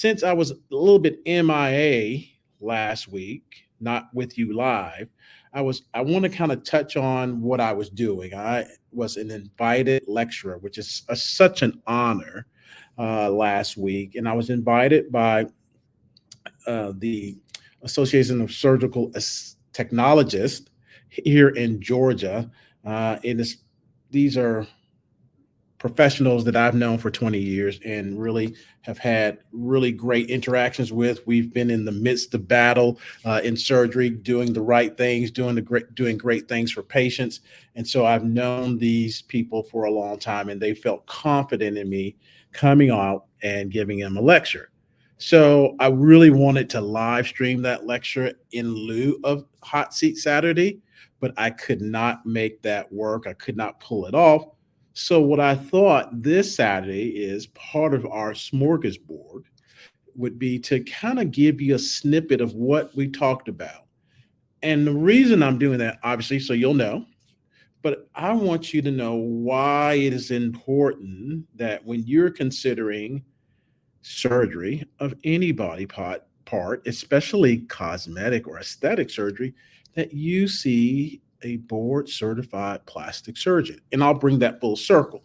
since I was a little bit MIA last week, not with you live, I want to kind of touch on what I was doing. I was an invited lecturer, which is such an honor last week, and I was invited by the Association of Surgical Technologists here in Georgia. And these are professionals that I've known for 20 years and really have had really great interactions with. We've been in the midst of battle in surgery, doing the right things, doing great things for patients. And so I've known these people for a long time, and they felt confident in me coming out and giving them a lecture. So I really wanted to live stream that lecture in lieu of Hot Seat Saturday, but I could not make that work. I could not pull it off. So what I thought this Saturday is part of our smorgasbord would be to kind of give you a snippet of what we talked about. And the reason I'm doing that, obviously, so you'll know, but I want you to know why it is important that when you're considering surgery of any part, especially cosmetic or aesthetic surgery, that you see a board certified plastic surgeon. And I'll bring that full circle.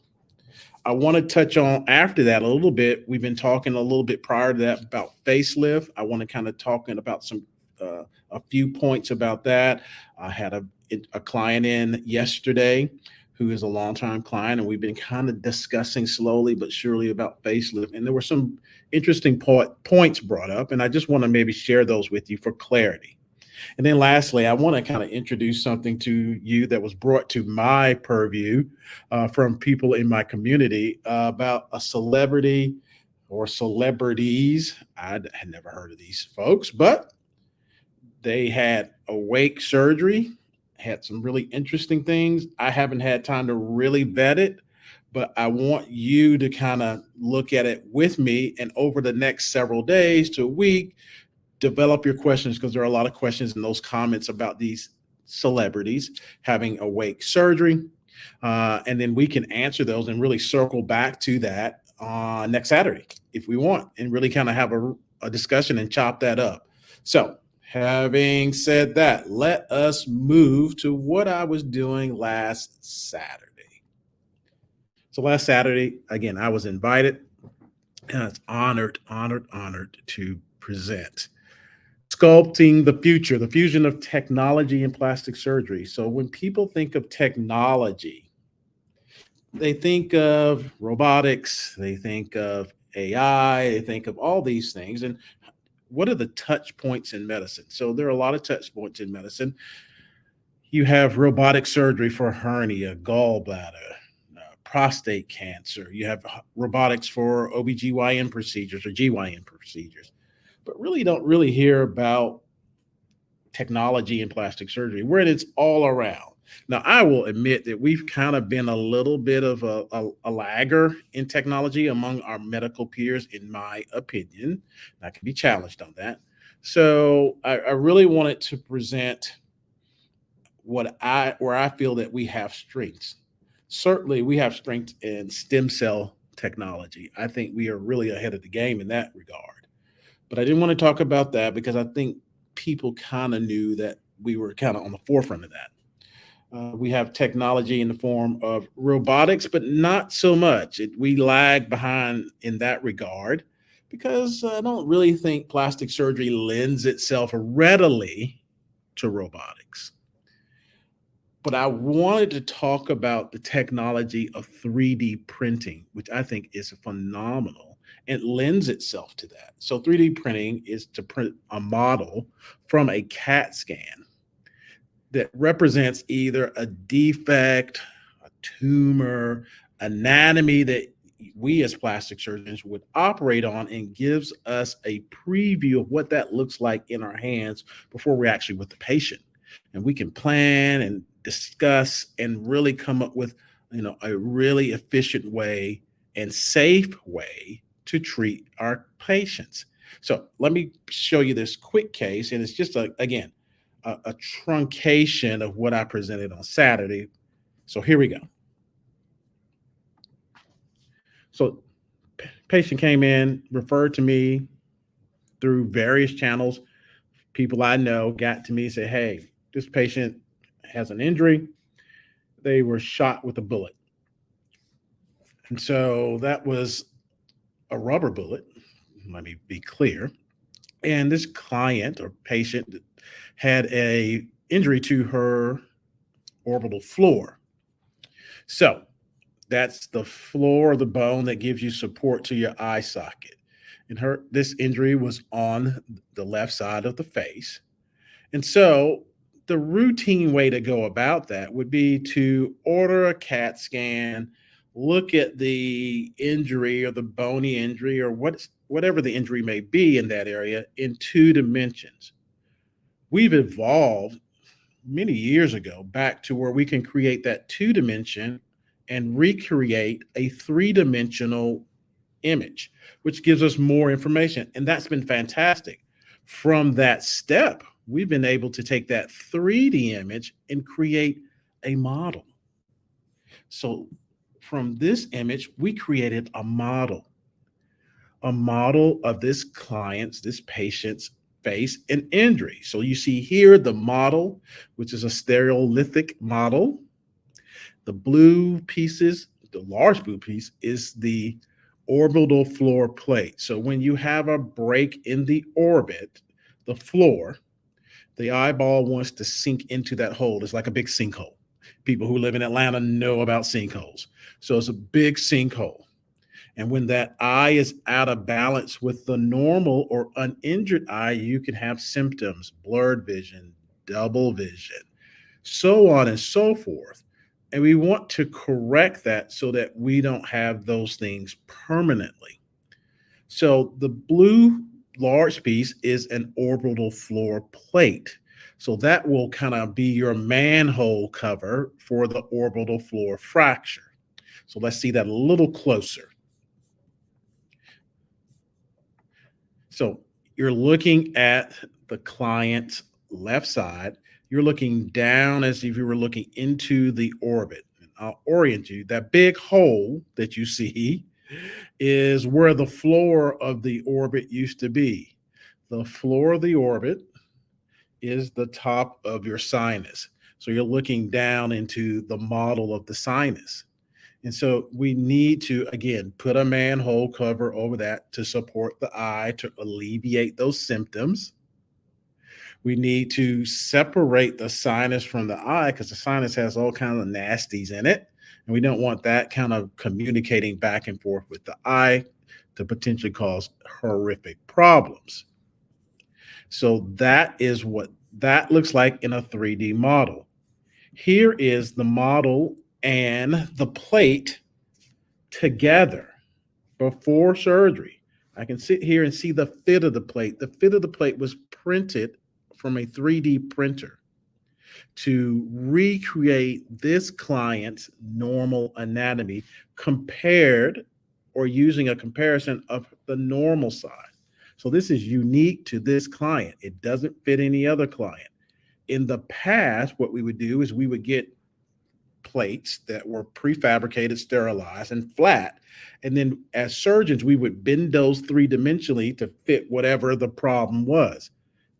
I want to touch on after that a little bit. We've been talking a little bit prior to that about facelift. I want to kind of talking about a few points about that. I had a client in yesterday who is a longtime client, and we've been kind of discussing slowly but surely about facelift. And there were some interesting points brought up, and I just want to maybe share those with you for clarity. And then lastly, I want to kind of introduce something to you that was brought to my purview from people in my community about a celebrity or celebrities. I had never heard of these folks, but they had awake surgery, had some really interesting things. I haven't had time to really vet it, but I want you to kind of look at it with me, and over the next several days to a week, develop your questions, because there are a lot of questions in those comments about these celebrities having awake surgery. And then we can answer those and really circle back to that next Saturday if we want, and really kind of have a discussion and chop that up. So having said that, let us move to what I was doing last Saturday. So last Saturday, again, I was invited, and I was honored to present Sculpting the Future, the fusion of technology and plastic surgery. So when people think of technology, they think of robotics, they think of AI, they think of all these things. And what are the touch points in medicine? So there are a lot of touch points in medicine. You have robotic surgery for hernia, gallbladder, prostate cancer. You have robotics for OBGYN procedures or GYN procedures, but really don't really hear about technology and plastic surgery, where it's all around. Now, I will admit that we've kind of been a little bit of a lagger in technology among our medical peers, in my opinion. I can be challenged on that. So I really wanted to present where I feel that we have strengths. Certainly, we have strength in stem cell technology. I think we are really ahead of the game in that regard. But I didn't want to talk about that because I think people kind of knew that we were kind of on the forefront of that. We have technology in the form of robotics, but not so much. We lag behind in that regard because I don't really think plastic surgery lends itself readily to robotics. But I wanted to talk about the technology of 3D printing, which I think is phenomenal and lends itself to that. So 3D printing is to print a model from a CAT scan that represents either a defect, a tumor, anatomy that we as plastic surgeons would operate on, and gives us a preview of what that looks like in our hands before we're actually with the patient. And we can plan and discuss and really come up with, a really efficient way and safe way to treat our patients. So let me show you this quick case, and it's just again a truncation of what I presented on Saturday. So here we go. So patient came in, referred to me, through various channels. People I know got to me and said, hey, this patient has an injury. They were shot with a bullet. And so that was a rubber bullet. Let me be clear. And this client or patient had a injury to her orbital floor. So that's the floor of the bone that gives you support to your eye socket. And her this injury was on the left side of the face. And so the routine way to go about that would be to order a CAT scan, look at the injury or the bony injury or whatever the injury may be in that area in two dimensions. We've evolved many years ago back to where we can create that two dimension and recreate a three-dimensional image, which gives us more information. And that's been fantastic. From that step, we've been able to take that 3D image and create a model. So from this image, we created a model of this client's, this patient's face and injury. So you see here the model, which is a stereolithic model. The blue pieces, the large blue piece is the orbital floor plate. So when you have a break in the orbit, the floor, the eyeball wants to sink into that hole. It's like a big sinkhole. People who live in Atlanta know about sinkholes. So it's a big sinkhole. And when that eye is out of balance with the normal or uninjured eye, you can have symptoms, blurred vision, double vision, so on and so forth. And we want to correct that so that we don't have those things permanently. So the blue large piece is an orbital floor plate. So that will kind of be your manhole cover for the orbital floor fracture. So let's see that a little closer. So you're looking at the client's left side. You're looking down as if you were looking into the orbit. And I'll orient you. That big hole that you see is where the floor of the orbit used to be. The floor of the orbit is the top of your sinus. So you're looking down into the model of the sinus. And so we need to, again, put a manhole cover over that to support the eye to alleviate those symptoms. We need to separate the sinus from the eye because the sinus has all kinds of nasties in it. And we don't want that kind of communicating back and forth with the eye to potentially cause horrific problems. So that is what that looks like in a 3D model. Here is the model and the plate together before surgery. I can sit here and see the fit of the plate. The fit of the plate was printed from a 3D printer to recreate this client's normal anatomy compared or using a comparison of the normal side. So this is unique to this client. It doesn't fit any other client. In the past, what we would do is we would get plates that were prefabricated, sterilized, and flat. And then as surgeons, we would bend those three-dimensionally to fit whatever the problem was.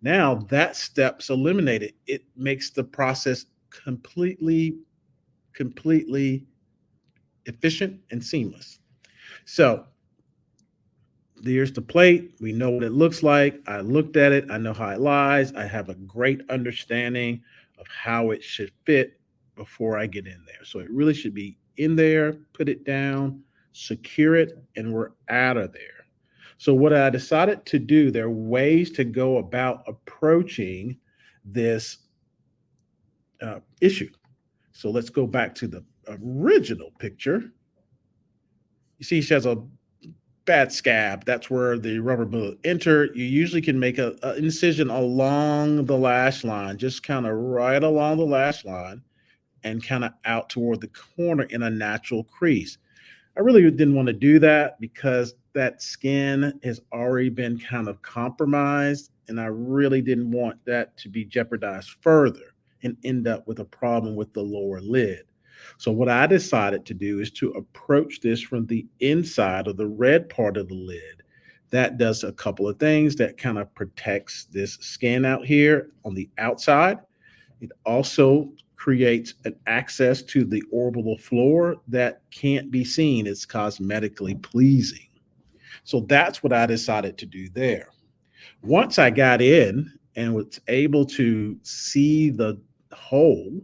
Now that step's eliminated. It makes the process completely efficient and seamless. So there's the plate. We know what it looks like. I looked at it. I know how it lies. I have a great understanding of how it should fit before I get in there. So it really should be in there, put it down, secure it, and we're out of there. So what I decided to do, there are ways to go about approaching this issue. So let's go back to the original picture. You see she has a bad scab. That's where the rubber bullet entered. You usually can make an incision along the lash line, just kind of right along the lash line and kind of out toward the corner in a natural crease. I really didn't want to do that because that skin has already been kind of compromised, and I really didn't want that to be jeopardized further and end up with a problem with the lower lid. So what I decided to do is to approach this from the inside of the red part of the lid That does a couple of things. That kind of protects this skin out here on the outside. It also creates an access to the orbital floor that can't be seen. It's cosmetically pleasing. So that's what I decided to do there. Once I got in and was able to see the hole,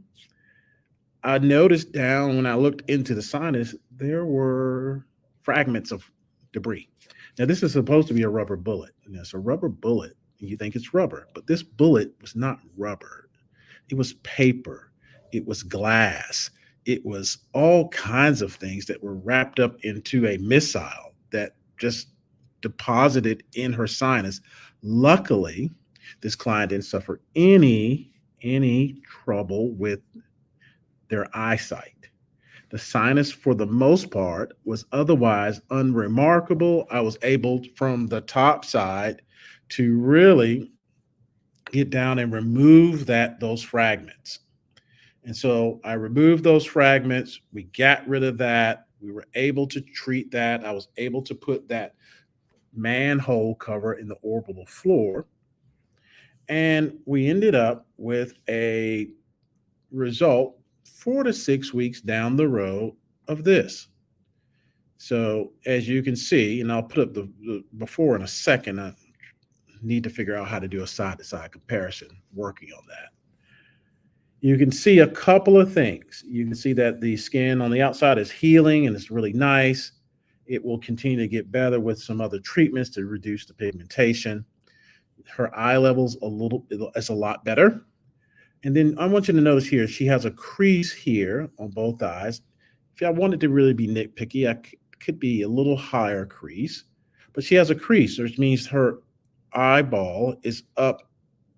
I noticed down when I looked into the sinus, there were fragments of debris. Now, this is supposed to be a rubber bullet. And it's a rubber bullet, and you think it's rubber, but this bullet was not rubber. It was paper, it was glass, it was all kinds of things that were wrapped up into a missile that just deposited in her sinus. Luckily, this client didn't suffer any trouble with their eyesight. The sinus, for the most part, was otherwise unremarkable. I was able, from the top side, to really get down and remove those fragments. And so I removed those fragments. We got rid of that. We were able to treat that. I was able to put that manhole cover in the orbital floor. And we ended up with a result 4 to 6 weeks down the road of this. So as you can see, and I'll put up the before in a second, I need to figure out how to do a side-to-side comparison, working on that. You can see a couple of things. You can see that the skin on the outside is healing and it's really nice. It will continue to get better with some other treatments to reduce the pigmentation. Her eye level's it's a lot better. And then I want you to notice here, she has a crease here on both eyes. If I wanted to really be nitpicky, I could be a little higher crease, but she has a crease, which means her eyeball is up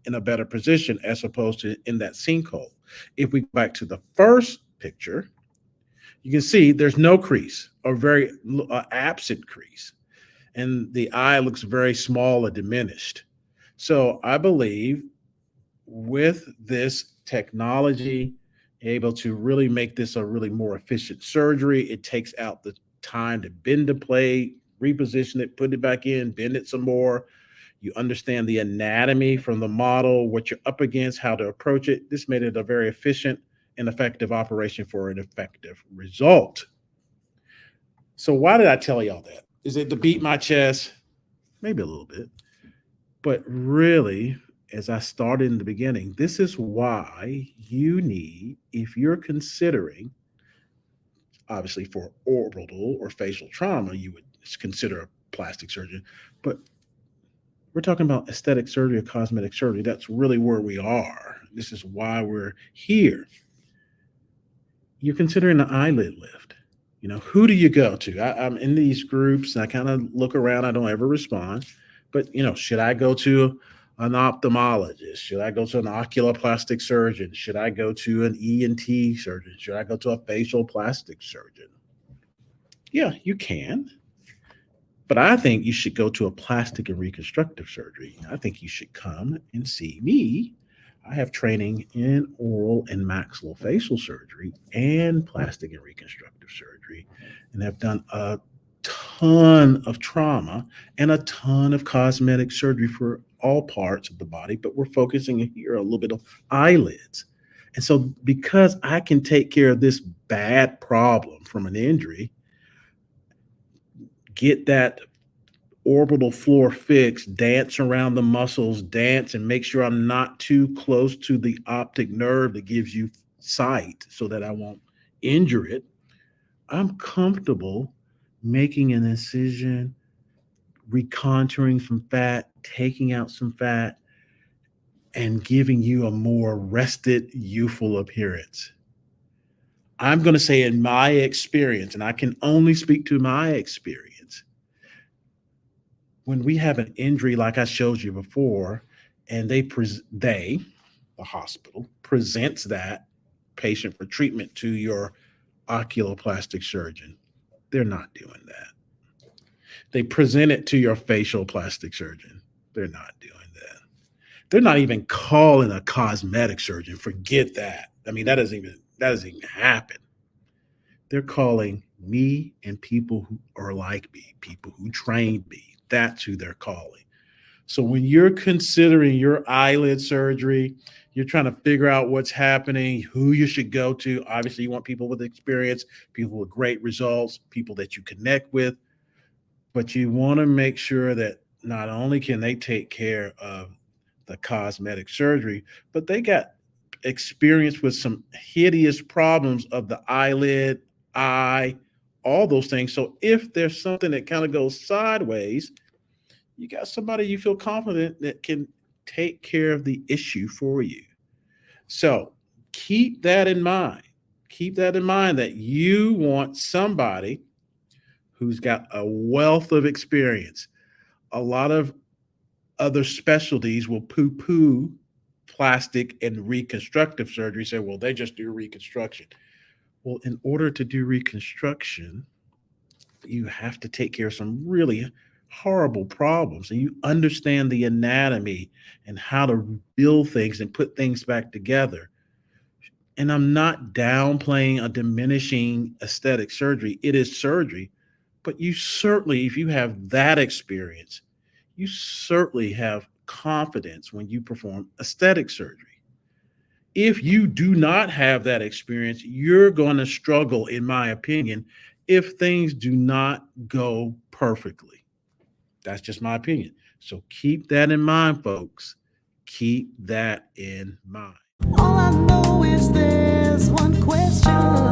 in a better position as opposed to in that sinkhole. If we go back to the first picture, you can see there's no crease or very absent crease, and the eye looks very small and diminished. So I believe with this technology, able to really make this a really more efficient surgery. It takes out the time to bend the plate, reposition it, put it back in, bend it some more. You understand the anatomy from the model, what you're up against, how to approach it. This made it a very efficient and effective operation for an effective result. So why did I tell y'all that? Is it to beat my chest? Maybe a little bit. But really, as I started in the beginning, this is why you need, if you're considering, obviously for orbital or facial trauma, you would consider a plastic surgeon. But we're talking about aesthetic surgery or cosmetic surgery. That's really where we are. This is why we're here. You're considering an eyelid lift. Who do you go to? I'm in these groups and I kind of look around. I don't ever respond. But, should I go to an ophthalmologist? Should I go to an oculoplastic surgeon? Should I go to an ENT surgeon? Should I go to a facial plastic surgeon? Yeah, you can. But I think you should go to a plastic and reconstructive surgery. I think you should come and see me. I have training in oral and maxillofacial surgery and plastic and reconstructive surgery, and have done a ton of trauma and a ton of cosmetic surgery for all parts of the body, but we're focusing here a little bit on eyelids. And so because I can take care of this bad problem from an injury, get that orbital floor fixed, dance around the muscles, dance and make sure I'm not too close to the optic nerve that gives you sight so that I won't injure it, I'm comfortable making an incision, recontouring some fat, taking out some fat, and giving you a more rested, youthful appearance. I'm going to say, in my experience, and I can only speak to my experience, when we have an injury like I showed you before, and the hospital, presents that patient for treatment to your oculoplastic surgeon, they're not doing that. They present it to your facial plastic surgeon. They're not doing that. They're not even calling a cosmetic surgeon. Forget that. I mean, that doesn't even happen. They're calling me and people who are like me, people who trained me, That's who they're calling. So when you're considering your eyelid surgery, you're trying to figure out what's happening, who you should go to. Obviously, you want people with experience, people with great results, people that you connect with, but you want to make sure that not only can they take care of the cosmetic surgery, but they got experience with some hideous problems of the eyelid, eye, all those things. So if there's something that kind of goes sideways, you got somebody you feel confident that can take care of the issue for you. So keep that in mind. Keep that in mind that you want somebody who's got a wealth of experience. A lot of other specialties will poo poo plastic and reconstructive surgery, say, well, they just do reconstruction. Well, in order to do reconstruction, you have to take care of some really horrible problems and you understand the anatomy and how to build things and put things back together. And I'm not downplaying or diminishing aesthetic surgery. It is surgery, but you certainly, if you have that experience, you certainly have confidence when you perform aesthetic surgery. If you do not have that experience, you're going to struggle, in my opinion, if things do not go perfectly. That's just my opinion. So keep that in mind, folks. Keep that in mind. All I know is there's one question